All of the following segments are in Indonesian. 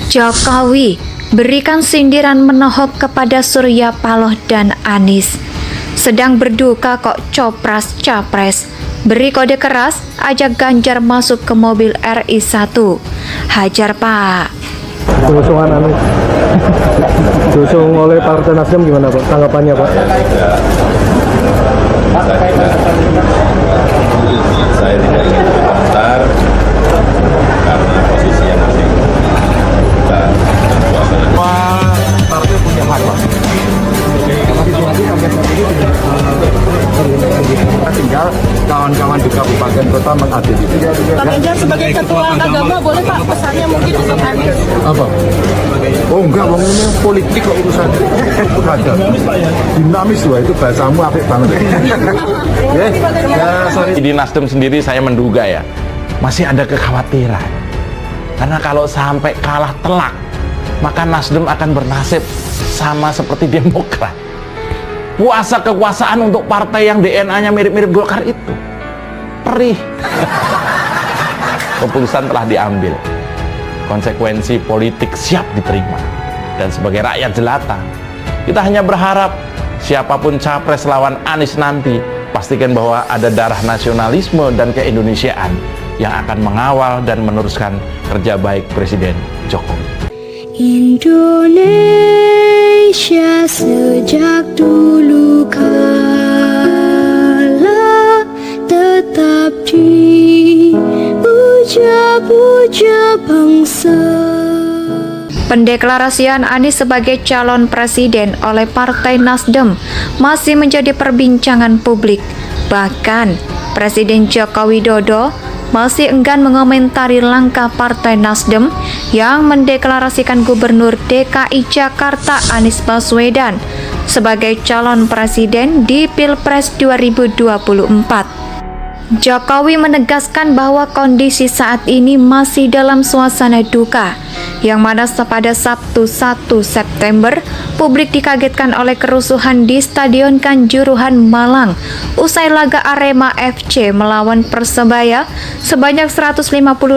Jokowi berikan sindiran menohok kepada Surya Paloh dan Anies. Sedang berduka kok copras-capres. Beri kode keras, ajak Ganjar masuk ke mobil RI1. Hajar Pak. Pengusungan Anies diusung oleh Partai Nasdem gimana Pak? Tanggapannya Pak? Saya tidak ingin komentar karena posisinya masing dan suasana. Partai punya hak Pak. Tinggal kawan-kawan di kabupaten kota mengadili. Pak Ganjar sebagai ketua agama boleh Pak pesannya mungkin untuk Anies? Apa? Oh enggak, wong ini politik kok urusannya. Ada. Dinamis loh, itu bahasamu apik banget. Ya, sorry. Di Nasdem sendiri saya menduga ya, masih ada kekhawatiran. Karena kalau sampai kalah telak, maka Nasdem akan bernasib sama seperti Demokrat. Puasa kekuasaan untuk partai yang DNA-nya mirip-mirip Golkar itu perih. Keputusan telah diambil, konsekuensi politik siap diterima, dan sebagai rakyat jelata kita hanya berharap siapapun capres lawan Anies nanti, pastikan bahwa ada darah nasionalisme dan keindonesiaan yang akan mengawal dan meneruskan kerja baik Presiden Jokowi. Indonesia sejak dulu kala tetap dipuja-puja bangsa. Pendeklarasian Anies sebagai calon presiden oleh Partai Nasdem masih menjadi perbincangan publik. Bahkan, Presiden Joko Widodo masih enggan mengomentari langkah Partai Nasdem yang mendeklarasikan Gubernur DKI Jakarta Anies Baswedan sebagai calon presiden di Pilpres 2024. Jokowi menegaskan bahwa kondisi saat ini masih dalam suasana duka, yang mana pada Sabtu 1 September, publik dikagetkan oleh kerusuhan di Stadion Kanjuruhan Malang usai laga Arema FC melawan Persebaya. Sebanyak 150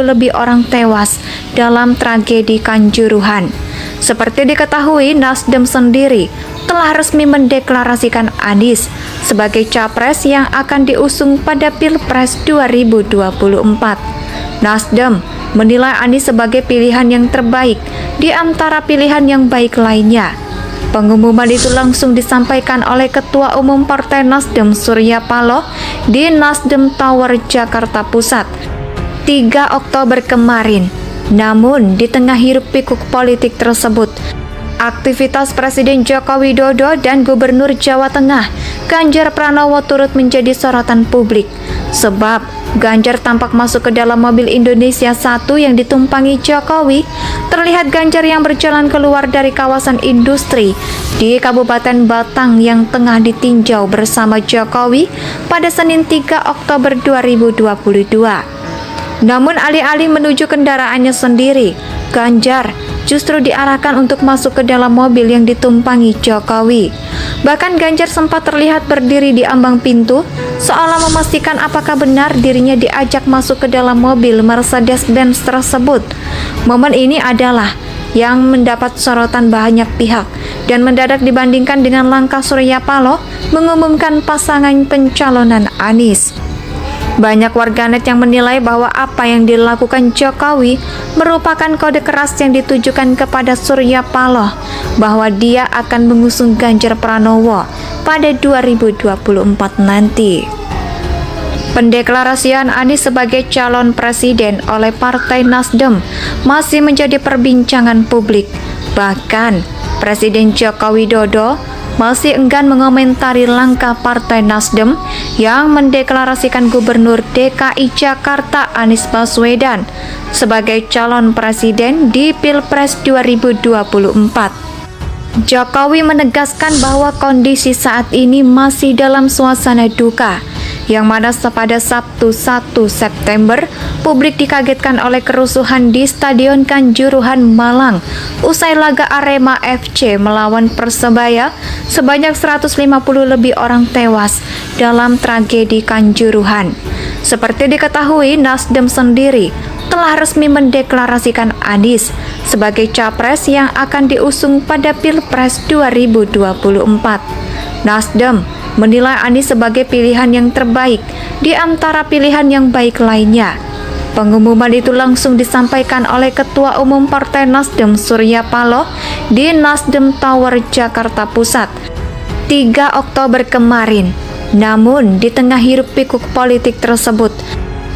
lebih orang tewas dalam tragedi Kanjuruhan. Seperti diketahui, Nasdem sendiri telah resmi mendeklarasikan Anies sebagai capres yang akan diusung pada Pilpres 2024. Nasdem menilai Anies sebagai pilihan yang terbaik di antara pilihan yang baik lainnya. Pengumuman itu langsung disampaikan oleh Ketua Umum Partai Nasdem Surya Paloh di Nasdem Tower, Jakarta Pusat, 3 Oktober kemarin. Namun, di tengah hiruk-pikuk politik tersebut, aktivitas Presiden Joko Widodo dan Gubernur Jawa Tengah Ganjar Pranowo turut menjadi sorotan publik. Sebab Ganjar tampak masuk ke dalam mobil Indonesia 1 yang ditumpangi Jokowi. Terlihat Ganjar yang berjalan keluar dari kawasan industri di Kabupaten Batang yang tengah ditinjau bersama Jokowi pada Senin 3 Oktober 2022. Namun alih-alih menuju kendaraannya sendiri, Ganjar justru diarahkan untuk masuk ke dalam mobil yang ditumpangi Jokowi. Bahkan Ganjar sempat terlihat berdiri di ambang pintu, seolah memastikan apakah benar dirinya diajak masuk ke dalam mobil Mercedes-Benz tersebut. Momen ini adalah yang mendapat sorotan banyak pihak dan mendadak dibandingkan dengan langkah Surya Paloh mengumumkan pasangan pencalonan Anies. Banyak warganet yang menilai bahwa apa yang dilakukan Jokowi merupakan kode keras yang ditujukan kepada Surya Paloh bahwa dia akan mengusung Ganjar Pranowo pada 2024 nanti. Pendeklarasian Anies sebagai calon presiden oleh Partai Nasdem masih menjadi perbincangan publik. Bahkan, Presiden Joko Widodo masih enggan mengomentari langkah Partai Nasdem yang mendeklarasikan Gubernur DKI Jakarta Anies Baswedan sebagai calon presiden di Pilpres 2024. Jokowi menegaskan bahwa kondisi saat ini masih dalam suasana duka, yang mana pada Sabtu 1 September, publik dikagetkan oleh kerusuhan di Stadion Kanjuruhan Malang usai laga Arema FC melawan Persebaya. Sebanyak 150 lebih orang tewas dalam tragedi Kanjuruhan. Seperti diketahui, Nasdem sendiri telah resmi mendeklarasikan Anies sebagai capres yang akan diusung pada Pilpres 2024. Nasdem menilai Anies sebagai pilihan yang terbaik di antara pilihan yang baik lainnya. Pengumuman itu langsung disampaikan oleh Ketua Umum Partai Nasdem Surya Paloh di Nasdem Tower, Jakarta Pusat, 3 Oktober kemarin. Namun, di tengah hiruk-pikuk politik tersebut,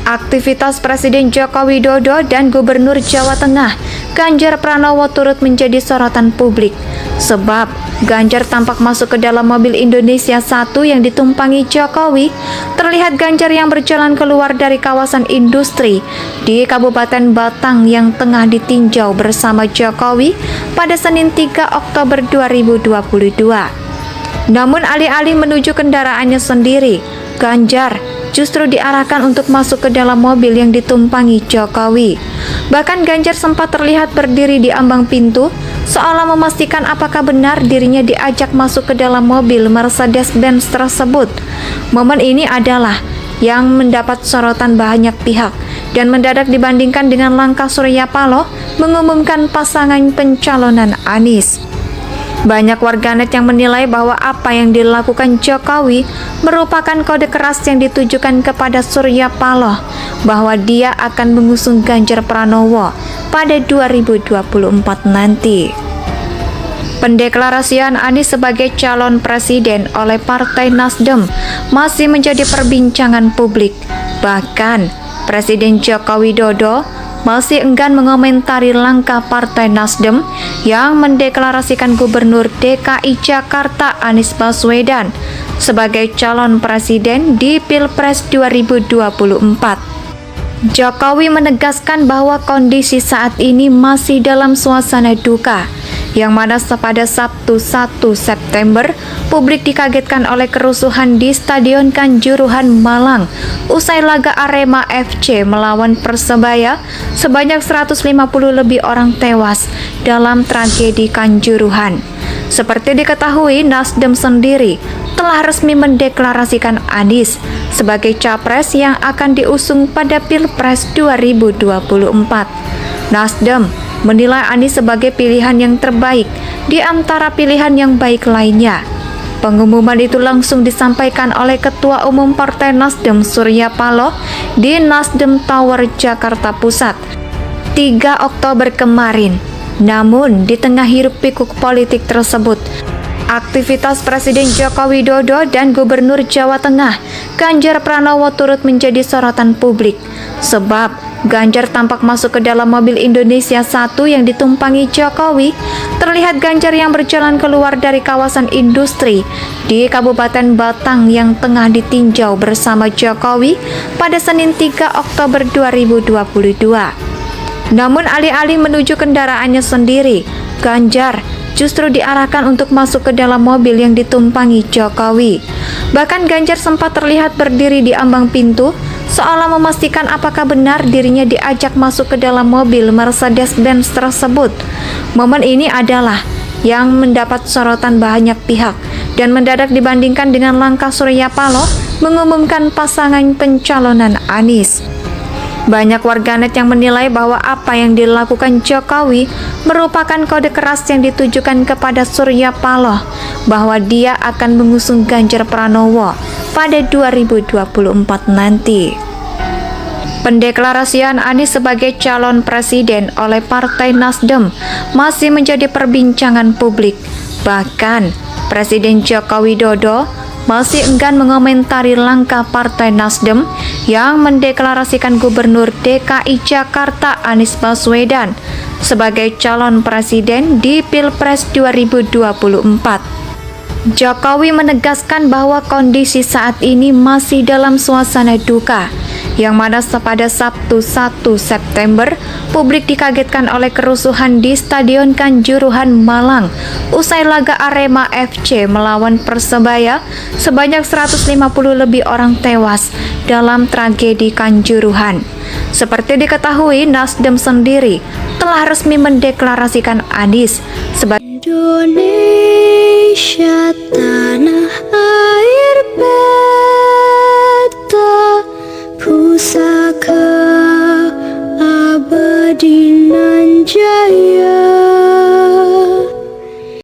aktivitas Presiden Joko Widodo dan Gubernur Jawa Tengah, Ganjar Pranowo turut menjadi sorotan publik. Sebab Ganjar tampak masuk ke dalam mobil Indonesia 1 yang ditumpangi Jokowi. Terlihat Ganjar yang berjalan keluar dari kawasan industri di Kabupaten Batang yang tengah ditinjau bersama Jokowi pada Senin 3 Oktober 2022. Namun alih-alih menuju kendaraannya sendiri, Ganjar justru diarahkan untuk masuk ke dalam mobil yang ditumpangi Jokowi. Bahkan Ganjar sempat terlihat berdiri di ambang pintu, seolah memastikan apakah benar dirinya diajak masuk ke dalam mobil Mercedes-Benz tersebut. Momen ini adalah yang mendapat sorotan banyak pihak dan mendadak dibandingkan dengan langkah Surya Paloh mengumumkan pasangan pencalonan Anies. Banyak warganet yang menilai bahwa apa yang dilakukan Jokowi merupakan kode keras yang ditujukan kepada Surya Paloh bahwa dia akan mengusung Ganjar Pranowo pada 2024 nanti. Pendeklarasian Anies sebagai calon presiden oleh Partai Nasdem masih menjadi perbincangan publik. Bahkan, Presiden Joko Widodo masih enggan mengomentari langkah Partai Nasdem yang mendeklarasikan Gubernur DKI Jakarta Anies Baswedan sebagai calon presiden di Pilpres 2024. Jokowi menegaskan bahwa kondisi saat ini masih dalam suasana duka, yang mana pada Sabtu 1 September, publik dikagetkan oleh kerusuhan di Stadion Kanjuruhan, Malang. Usai laga Arema FC melawan Persebaya, sebanyak 150 lebih orang tewas dalam tragedi Kanjuruhan. Seperti diketahui, Nasdem sendiri telah resmi mendeklarasikan Anies sebagai capres yang akan diusung pada Pilpres 2024. Nasdem menilai Anies sebagai pilihan yang terbaik di antara pilihan yang baik lainnya. Pengumuman itu langsung disampaikan oleh Ketua Umum Partai Nasdem Surya Paloh di Nasdem Tower, Jakarta Pusat, 3 Oktober kemarin. Namun, di tengah hiruk-pikuk politik tersebut, aktivitas Presiden Joko Widodo dan Gubernur Jawa Tengah, Ganjar Pranowo turut menjadi sorotan publik. Sebab Ganjar tampak masuk ke dalam mobil Indonesia 1 yang ditumpangi Jokowi. Terlihat Ganjar yang berjalan keluar dari kawasan industri di Kabupaten Batang yang tengah ditinjau bersama Jokowi pada Senin 3 Oktober 2022. Namun alih-alih menuju kendaraannya sendiri, Ganjar justru diarahkan untuk masuk ke dalam mobil yang ditumpangi Jokowi. Bahkan Ganjar sempat terlihat berdiri di ambang pintu, seolah memastikan apakah benar dirinya diajak masuk ke dalam mobil Mercedes-Benz tersebut. Momen ini adalah yang mendapat sorotan banyak pihak dan mendadak dibandingkan dengan langkah Surya Paloh mengumumkan pasangan pencalonan Anies. Banyak warganet yang menilai bahwa apa yang dilakukan Jokowi merupakan kode keras yang ditujukan kepada Surya Paloh bahwa dia akan mengusung Ganjar Pranowo pada 2024 nanti. Pendeklarasian Anies sebagai calon presiden oleh Partai Nasdem masih menjadi perbincangan publik. Bahkan, Presiden Joko Widodo masih enggan mengomentari langkah Partai Nasdem yang mendeklarasikan Gubernur DKI Jakarta Anies Baswedan sebagai calon presiden di Pilpres 2024. Jokowi menegaskan bahwa kondisi saat ini masih dalam suasana duka, yang mana pada Sabtu 1 September, publik dikagetkan oleh kerusuhan di Stadion Kanjuruhan, Malang. Usai laga Arema FC melawan Persebaya, sebanyak 150 lebih orang tewas dalam tragedi Kanjuruhan. Seperti diketahui, Nasdem sendiri telah resmi mendeklarasikan Anies sebagai Indonesia tanah air